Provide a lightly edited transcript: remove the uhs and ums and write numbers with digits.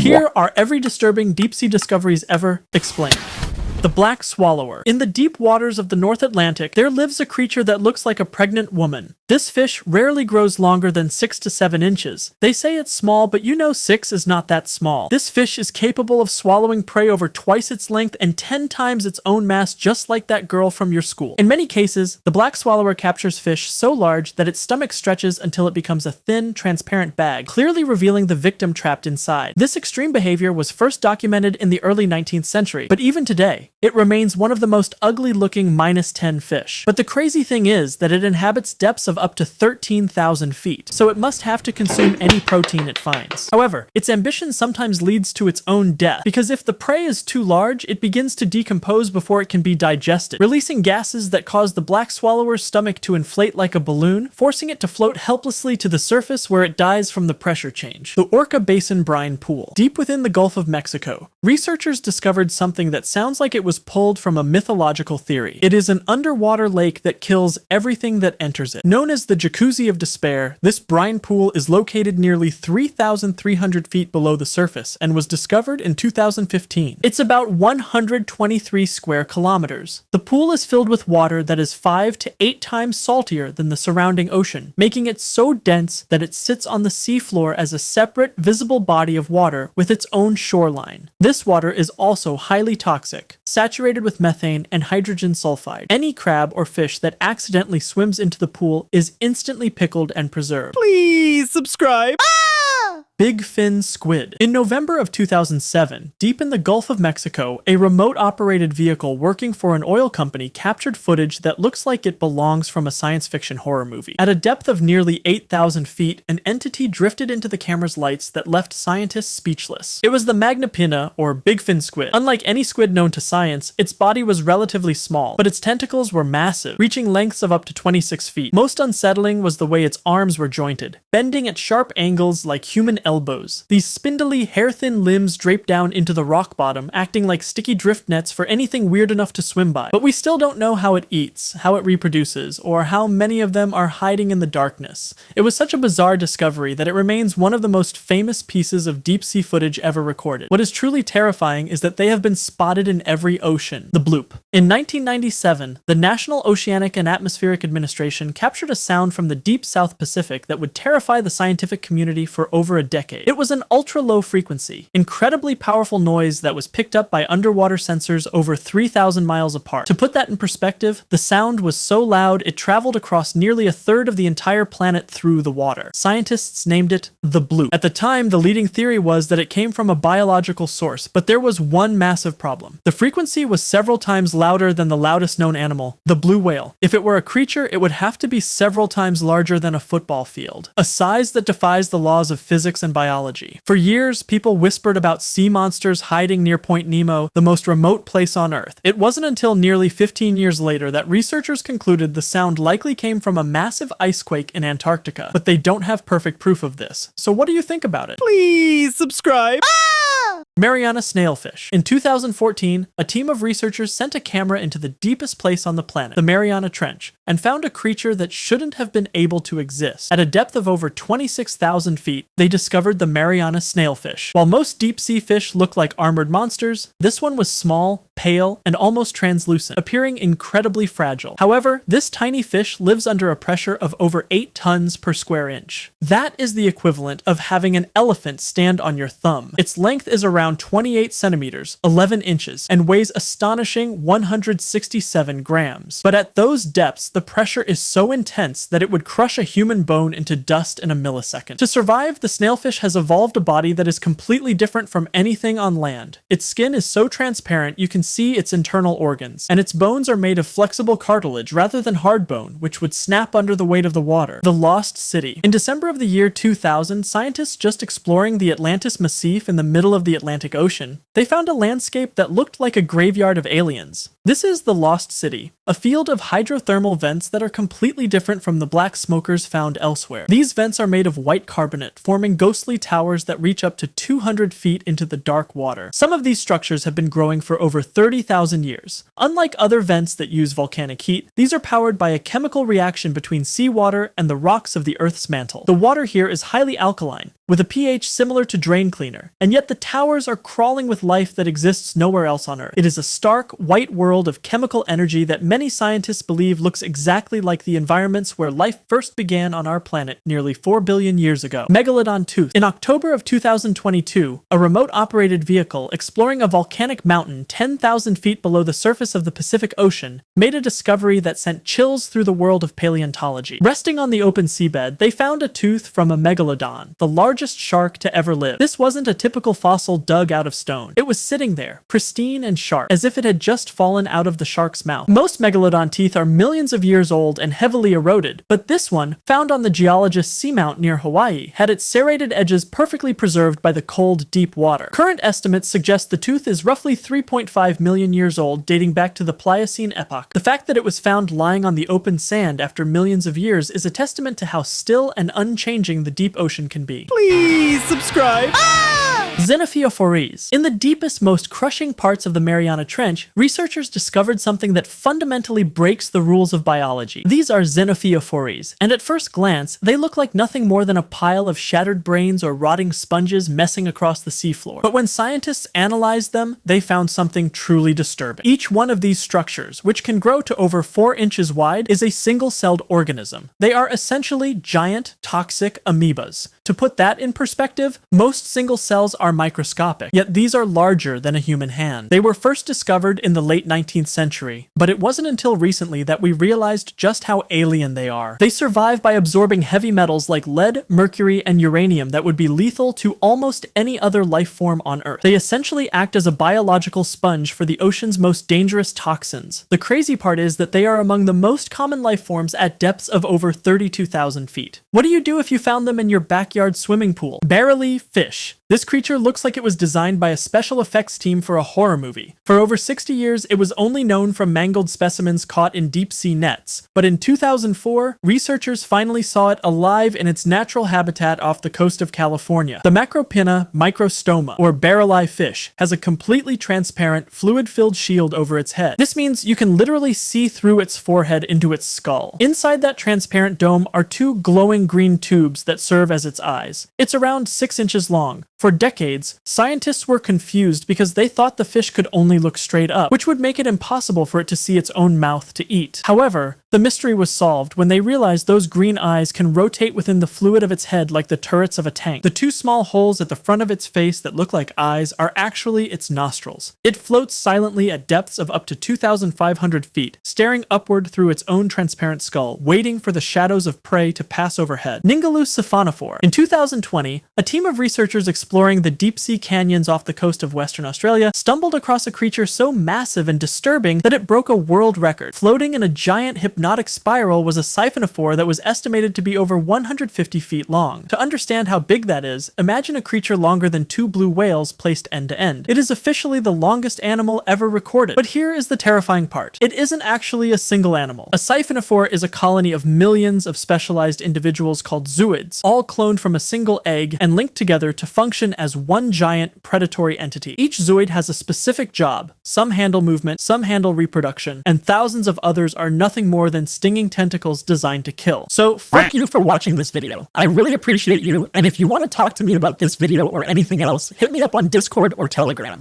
Here are every disturbing deep-sea discoveries ever explained. The black swallower. In the deep waters of the North Atlantic, there lives a creature that looks like a pregnant woman. This fish rarely grows longer than 6 to 7 inches. They say it's small, but you know 6 is not that small. This fish is capable of swallowing prey over twice its length and 10 times its own mass, just like that girl from your school. In many cases, the black swallower captures fish so large that its stomach stretches until it becomes a thin, transparent bag, clearly revealing the victim trapped inside. This extreme behavior was first documented in the early 19th century, but even today, it remains one of the most ugly-looking -10 fish. But the crazy thing is that it inhabits depths of up to 13,000 feet, so it must have to consume any protein it finds. However, its ambition sometimes leads to its own death, because if the prey is too large, it begins to decompose before it can be digested, releasing gases that cause the black swallower's stomach to inflate like a balloon, forcing it to float helplessly to the surface where it dies from the pressure change. The Orca Basin brine pool. Deep within the Gulf of Mexico, researchers discovered something that sounds like it was pulled from a mythological theory. It is an underwater lake that kills everything that enters it. Known as the Jacuzzi of Despair, this brine pool is located nearly 3,300 feet below the surface and was discovered in 2015. It's about 123 square kilometers. The pool is filled with water that is 5 to 8 times saltier than the surrounding ocean, making it so dense that it sits on the seafloor as a separate, visible body of water with its own shoreline. This water is also highly toxic, saturated with methane and hydrogen sulfide. Any crab or fish that accidentally swims into the pool is instantly pickled and preserved. Please subscribe. Bigfin Squid. In November of 2007, deep in the Gulf of Mexico, a remote-operated vehicle working for an oil company captured footage that looks like it belongs from a science fiction horror movie. At a depth of nearly 8,000 feet, an entity drifted into the camera's lights that left scientists speechless. It was the Magnapinna, or Bigfin Squid. Unlike any squid known to science, its body was relatively small, but its tentacles were massive, reaching lengths of up to 26 feet. Most unsettling was the way its arms were jointed, bending at sharp angles like human elbows. These spindly, hair-thin limbs drape down into the rock bottom, acting like sticky drift nets for anything weird enough to swim by. But we still don't know how it eats, how it reproduces, or how many of them are hiding in the darkness. It was such a bizarre discovery that it remains one of the most famous pieces of deep-sea footage ever recorded. What is truly terrifying is that they have been spotted in every ocean. The Bloop. In 1997, the National Oceanic and Atmospheric Administration captured a sound from the deep South Pacific that would terrify the scientific community for over a decade. It was an ultra-low frequency, incredibly powerful noise that was picked up by underwater sensors over 3,000 miles apart. To put that in perspective, the sound was so loud it traveled across nearly a third of the entire planet through the water. Scientists named it the Bloop. At the time, the leading theory was that it came from a biological source, but there was one massive problem. The frequency was several times louder than the loudest known animal, the blue whale. If it were a creature, it would have to be several times larger than a football field, a size that defies the laws of physics and biology. For years, people whispered about sea monsters hiding near Point Nemo, the most remote place on Earth. It wasn't until nearly 15 years later that researchers concluded the sound likely came from a massive ice quake in Antarctica, but they don't have perfect proof of this. So what do you think about it? Please subscribe. Mariana Snailfish. In 2014, a team of researchers sent a camera into the deepest place on the planet, the Mariana Trench, and found a creature that shouldn't have been able to exist. At a depth of over 26,000 feet, they discovered the Mariana Snailfish. While most deep-sea fish look like armored monsters, this one was small, pale, and almost translucent, appearing incredibly fragile. However, this tiny fish lives under a pressure of over 8 tons per square inch. That is the equivalent of having an elephant stand on your thumb. Its length is around 28 centimeters, 11 inches, and weighs astonishing 167 grams. But at those depths, the pressure is so intense that it would crush a human bone into dust in a millisecond. To survive, the snailfish has evolved a body that is completely different from anything on land. Its skin is so transparent you can see its internal organs, and its bones are made of flexible cartilage rather than hard bone, which would snap under the weight of the water. The Lost City. In December of the year 2000, scientists just exploring the Atlantis Massif in the middle of the Atlantic Ocean, they found a landscape that looked like a graveyard of aliens. This is the Lost City, a field of hydrothermal vents that are completely different from the black smokers found elsewhere. These vents are made of white carbonate, forming ghostly towers that reach up to 200 feet into the dark water. Some of these structures have been growing for over 30,000 years. Unlike other vents that use volcanic heat, these are powered by a chemical reaction between seawater and the rocks of the Earth's mantle. The water here is highly alkaline, with a pH similar to drain cleaner, and yet the towers are crawling with life that exists nowhere else on Earth. It is a stark, white world of chemical energy that many scientists believe looks exactly like the environments where life first began on our planet nearly 4 billion years ago. Megalodon Tooth. In October of 2022, a remote-operated vehicle exploring a volcanic mountain 10,000 feet below the surface of the Pacific Ocean made a discovery that sent chills through the world of paleontology. Resting on the open seabed, they found a tooth from a megalodon, the largest shark to ever live. This wasn't a typical fossil dug out of stone. It was sitting there, pristine and sharp, as if it had just fallen out of the shark's mouth. Most megalodon teeth are millions of years old and heavily eroded, but this one, found on the geologist's seamount near Hawaii, had its serrated edges perfectly preserved by the cold, deep water. Current estimates suggest the tooth is roughly 3.5 million years old, dating back to the Pliocene epoch. The fact that it was found lying on the open sand after millions of years is a testament to how still and unchanging the deep ocean can be. Please subscribe. Xenophyophores. In the deepest, most crushing parts of the Mariana Trench, researchers discovered something that fundamentally breaks the rules of biology. These are Xenophyophores, and at first glance, they look like nothing more than a pile of shattered brains or rotting sponges messing across the seafloor. But when scientists analyzed them, they found something truly disturbing. Each one of these structures, which can grow to over 4 inches wide, is a single-celled organism. They are essentially giant, toxic amoebas. To put that in perspective, most single cells are microscopic, yet these are larger than a human hand. They were first discovered in the late 19th century, but it wasn't until recently that we realized just how alien they are. They survive by absorbing heavy metals like lead, mercury, and uranium that would be lethal to almost any other life form on Earth. They essentially act as a biological sponge for the ocean's most dangerous toxins. The crazy part is that they are among the most common life forms at depths of over 32,000 feet. What do you do if you found them in your backyard swimming pool? Barreleye Fish. This creature looks like it was designed by a special effects team for a horror movie. For over 60 years, it was only known from mangled specimens caught in deep-sea nets. But in 2004, researchers finally saw it alive in its natural habitat off the coast of California. The Macropinna microstoma, or Barreleye fish, has a completely transparent, fluid-filled shield over its head. This means you can literally see through its forehead into its skull. Inside that transparent dome are 2 glowing green tubes that serve as its eyes. It's around 6 inches long. For decades, scientists were confused because they thought the fish could only look straight up, which would make it impossible for it to see its own mouth to eat. However, the mystery was solved when they realized those green eyes can rotate within the fluid of its head like the turrets of a tank. The 2 small holes at the front of its face that look like eyes are actually its nostrils. It floats silently at depths of up to 2,500 feet, staring upward through its own transparent skull, waiting for the shadows of prey to pass overhead. Ningaloo Siphonophore. In 2020, a team of researchers exploring the deep-sea canyons off the coast of Western Australia stumbled across a creature so massive and disturbing that it broke a world record. Floating in a giant hypnotic spiral was a siphonophore that was estimated to be over 150 feet long. To understand how big that is, imagine a creature longer than 2 blue whales placed end to end. It is officially the longest animal ever recorded. But here is the terrifying part. It isn't actually a single animal. A siphonophore is a colony of millions of specialized individuals called zooids, all cloned from a single egg and linked together to function as one giant predatory entity. Each zooid has a specific job. Some handle movement, some handle reproduction, and thousands of others are nothing more than stinging tentacles designed to kill. So Thank you for watching this video. I really appreciate you, and if you want to talk to me about this video or anything else, hit me up on Discord or Telegram.